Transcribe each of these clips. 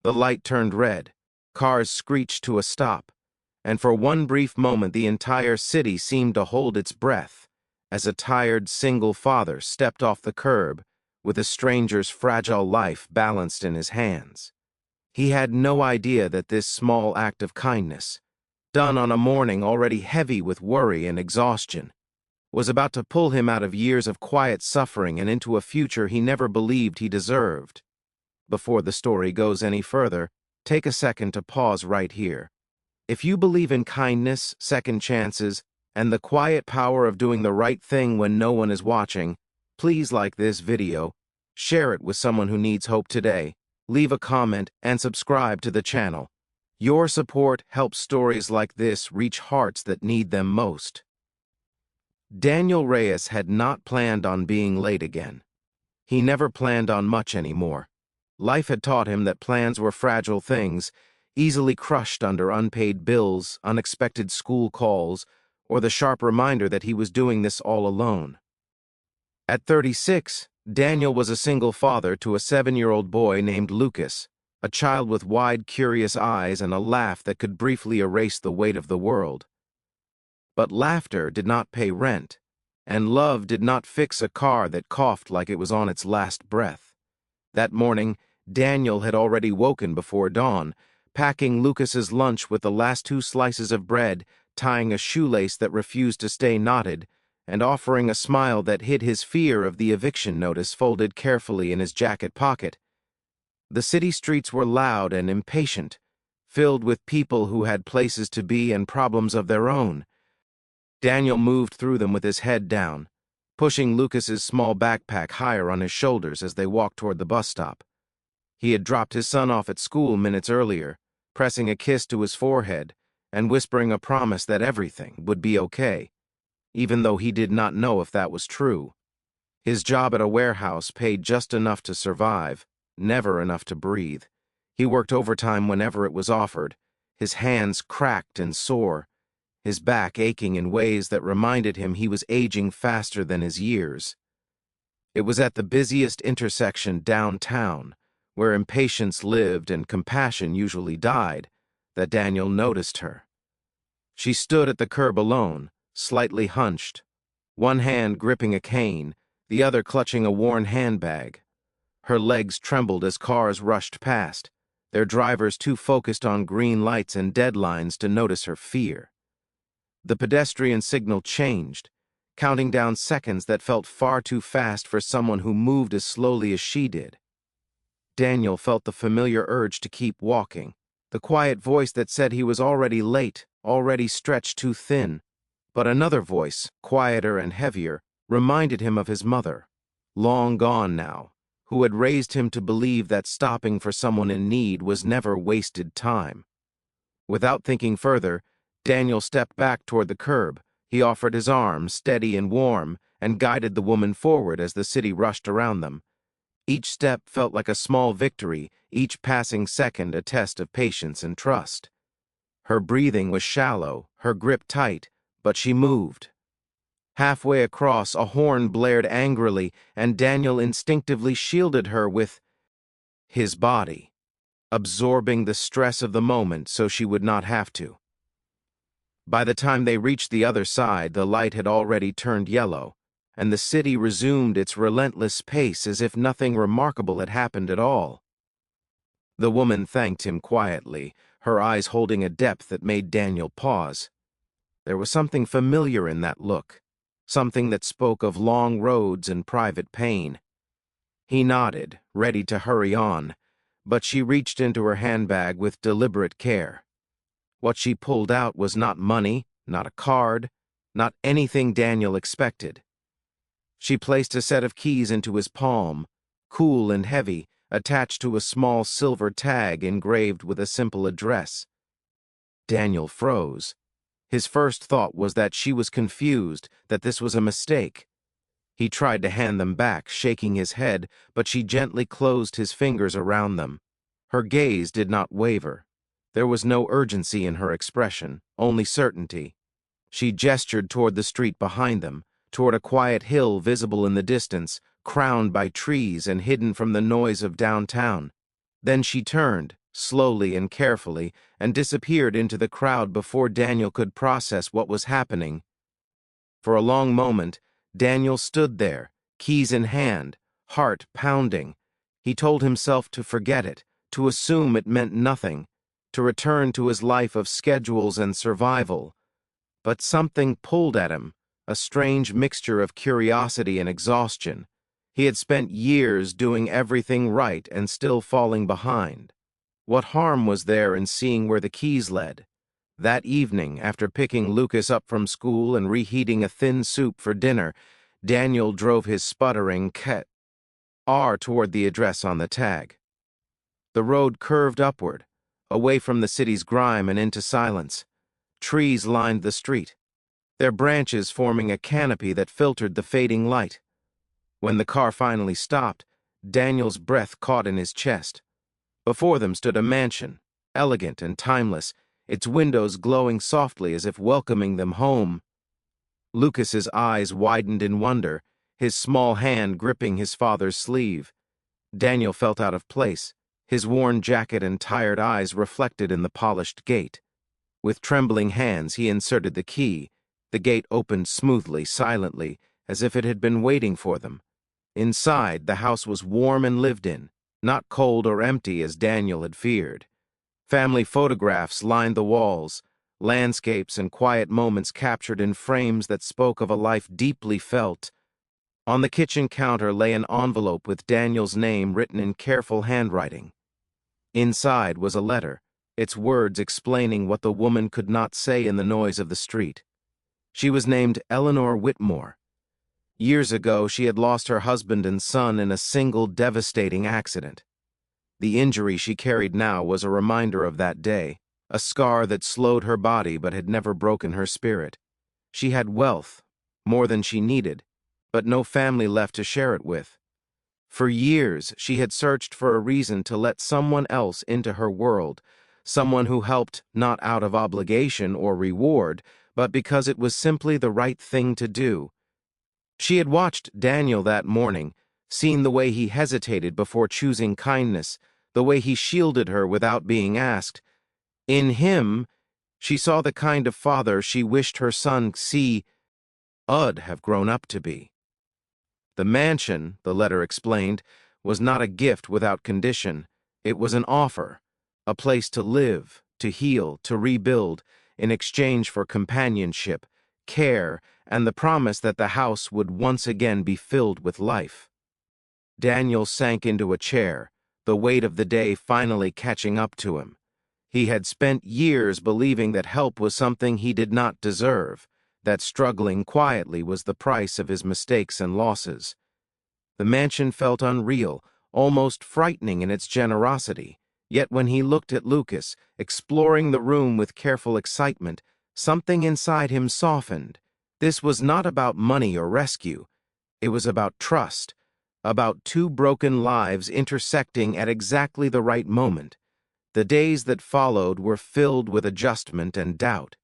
The light turned red, cars screeched to a stop, and for one brief moment the entire city seemed to hold its breath as a tired single father stepped off the curb with a stranger's fragile life balanced in his hands. He had no idea that this small act of kindness, done on a morning already heavy with worry and exhaustion, was about to pull him out of years of quiet suffering and into a future he never believed he deserved. Before the story goes any further, take a second to pause right here. If you believe in kindness, second chances, and the quiet power of doing the right thing when no one is watching, please like this video, share it with someone who needs hope today, leave a comment, and subscribe to the channel. Your support helps stories like this reach hearts that need them most. Daniel Reyes had not planned on being late again. He never planned on much anymore. Life had taught him that plans were fragile things, easily crushed under unpaid bills, unexpected school calls, or the sharp reminder that he was doing this all alone. At 36, Daniel was a single father to a 7-year-old boy named Lucas, a child with wide, curious eyes and a laugh that could briefly erase the weight of the world. But laughter did not pay rent, and love did not fix a car that coughed like it was on its last breath. That morning, Daniel had already woken before dawn, packing Lucas's lunch with the last 2 slices of bread, tying a shoelace that refused to stay knotted, and offering a smile that hid his fear of the eviction notice folded carefully in his jacket pocket. The city streets were loud and impatient, filled with people who had places to be and problems of their own. Daniel moved through them with his head down, pushing Lucas's small backpack higher on his shoulders as they walked toward the bus stop. He had dropped his son off at school minutes earlier, pressing a kiss to his forehead and whispering a promise that everything would be okay, even though he did not know if that was true. His job at a warehouse paid just enough to survive, never enough to breathe. He worked overtime whenever it was offered, his hands cracked and sore, his back aching in ways that reminded him he was aging faster than his years. It was at the busiest intersection downtown, where impatience lived and compassion usually died, that Daniel noticed her. She stood at the curb alone, slightly hunched, one hand gripping a cane, the other clutching a worn handbag. Her legs trembled as cars rushed past, their drivers too focused on green lights and deadlines to notice her fear. The pedestrian signal changed, counting down seconds that felt far too fast for someone who moved as slowly as she did. Daniel felt the familiar urge to keep walking, the quiet voice that said he was already late, already stretched too thin. But another voice, quieter and heavier, reminded him of his mother, long gone now, who had raised him to believe that stopping for someone in need was never wasted time. Without thinking further, Daniel stepped back toward the curb. He offered his arm, steady and warm, and guided the woman forward as the city rushed around them. Each step felt like a small victory, each passing second a test of patience and trust. Her breathing was shallow, her grip tight, but she moved. Halfway across, a horn blared angrily, and Daniel instinctively shielded her with his body, absorbing the stress of the moment so she would not have to. By the time they reached the other side, the light had already turned yellow, and the city resumed its relentless pace as if nothing remarkable had happened at all. The woman thanked him quietly, her eyes holding a depth that made Daniel pause. There was something familiar in that look, something that spoke of long roads and private pain. He nodded, ready to hurry on, but she reached into her handbag with deliberate care. What she pulled out was not money, not a card, not anything Daniel expected. She placed a set of keys into his palm, cool and heavy, attached to a small silver tag engraved with a simple address. Daniel froze. His first thought was that she was confused, that this was a mistake. He tried to hand them back, shaking his head, but she gently closed his fingers around them. Her gaze did not waver. There was no urgency in her expression, only certainty. She gestured toward the street behind them, toward a quiet hill visible in the distance, crowned by trees and hidden from the noise of downtown. Then she turned, slowly and carefully, and disappeared into the crowd before Daniel could process what was happening. For a long moment, Daniel stood there, keys in hand, heart pounding. He told himself to forget it, to assume it meant nothing, to return to his life of schedules and survival. But something pulled at him, a strange mixture of curiosity and exhaustion. He had spent years doing everything right and still falling behind. What harm was there in seeing where the keys led? That evening, after picking Lucas up from school and reheating a thin soup for dinner, Daniel drove his sputtering car toward the address on the tag. The road curved upward, away from the city's grime and into silence. Trees lined the street, their branches forming a canopy that filtered the fading light. When the car finally stopped, Daniel's breath caught in his chest. Before them stood a mansion, elegant and timeless, its windows glowing softly as if welcoming them home. Lucas's eyes widened in wonder, his small hand gripping his father's sleeve. Daniel felt out of place, his worn jacket and tired eyes reflected in the polished gate. With trembling hands, he inserted the key. The gate opened smoothly, silently, as if it had been waiting for them. Inside, the house was warm and lived in, not cold or empty as Daniel had feared. Family photographs lined the walls, landscapes and quiet moments captured in frames that spoke of a life deeply felt. On the kitchen counter lay an envelope with Daniel's name written in careful handwriting. Inside was a letter, its words explaining what the woman could not say in the noise of the street. She was named Eleanor Whitmore. Years ago, she had lost her husband and son in a single devastating accident. The injury she carried now was a reminder of that day, a scar that slowed her body but had never broken her spirit. She had wealth, more than she needed, but no family left to share it with. For years, she had searched for a reason to let someone else into her world, someone who helped not out of obligation or reward, but because it was simply the right thing to do. She had watched Daniel that morning, seen the way he hesitated before choosing kindness, the way he shielded her without being asked. In him, she saw the kind of father she wished her son would have grown up to be. The mansion, the letter explained, was not a gift without condition. It was an offer, a place to live, to heal, to rebuild, in exchange for companionship, care, and the promise that the house would once again be filled with life. Daniel sank into a chair, the weight of the day finally catching up to him. He had spent years believing that help was something he did not deserve, that struggling quietly was the price of his mistakes and losses. The mansion felt unreal, almost frightening in its generosity, yet when he looked at Lucas, exploring the room with careful excitement, something inside him softened. This was not about money or rescue. It was about trust, about two broken lives intersecting at exactly the right moment. The days that followed were filled with adjustment and doubt.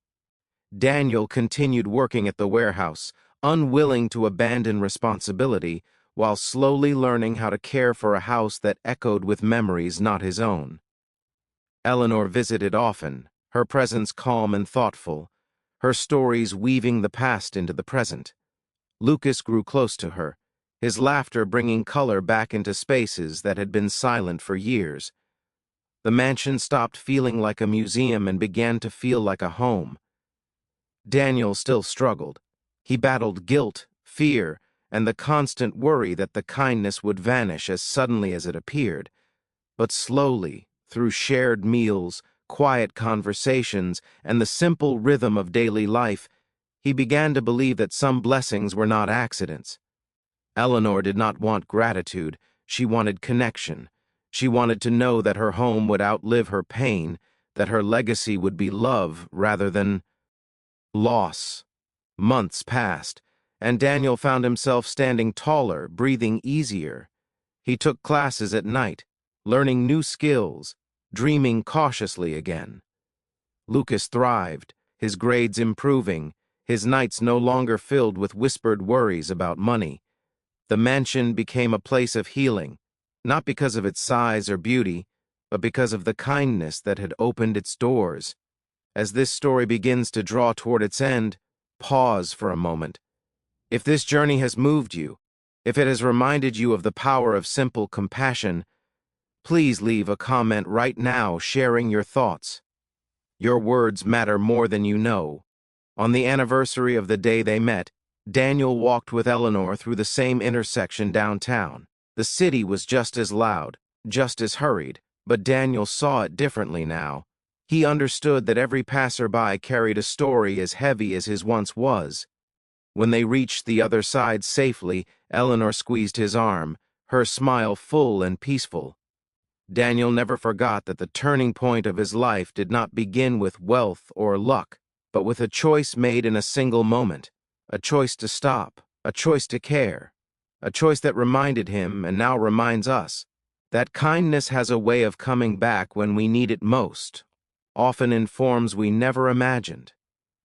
Daniel continued working at the warehouse, unwilling to abandon responsibility, while slowly learning how to care for a house that echoed with memories not his own. Eleanor visited often, her presence calm and thoughtful, her stories weaving the past into the present. Lucas grew close to her, his laughter bringing color back into spaces that had been silent for years. The mansion stopped feeling like a museum and began to feel like a home. Daniel still struggled. He battled guilt, fear, and the constant worry that the kindness would vanish as suddenly as it appeared. But slowly, through shared meals, quiet conversations, and the simple rhythm of daily life, he began to believe that some blessings were not accidents. Eleanor did not want gratitude, she wanted connection. She wanted to know that her home would outlive her pain, that her legacy would be love rather than loss. Months passed, and Daniel found himself standing taller, breathing easier. He took classes at night, learning new skills, dreaming cautiously again. Lucas thrived, his grades improving, his nights no longer filled with whispered worries about money. The mansion became a place of healing, not because of its size or beauty, but because of the kindness that had opened its doors. As this story begins to draw toward its end, pause for a moment. If this journey has moved you, if it has reminded you of the power of simple compassion, please leave a comment right now sharing your thoughts. Your words matter more than you know. On the anniversary of the day they met, Daniel walked with Eleanor through the same intersection downtown. The city was just as loud, just as hurried, but Daniel saw it differently now. He understood that every passerby carried a story as heavy as his once was. When they reached the other side safely, Eleanor squeezed his arm, her smile full and peaceful. Daniel never forgot that the turning point of his life did not begin with wealth or luck, but with a choice made in a single moment, a choice to stop, a choice to care, a choice that reminded him, and now reminds us, that kindness has a way of coming back when we need it most, often in forms we never imagined.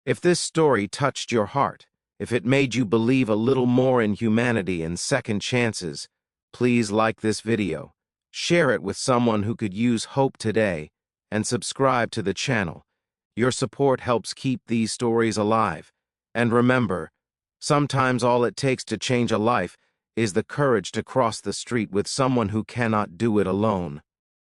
If this story touched your heart, if it made you believe a little more in humanity and second chances, please like this video, share it with someone who could use hope today, and subscribe to the channel. Your support helps keep these stories alive. And remember, sometimes all it takes to change a life is the courage to cross the street with someone who cannot do it alone.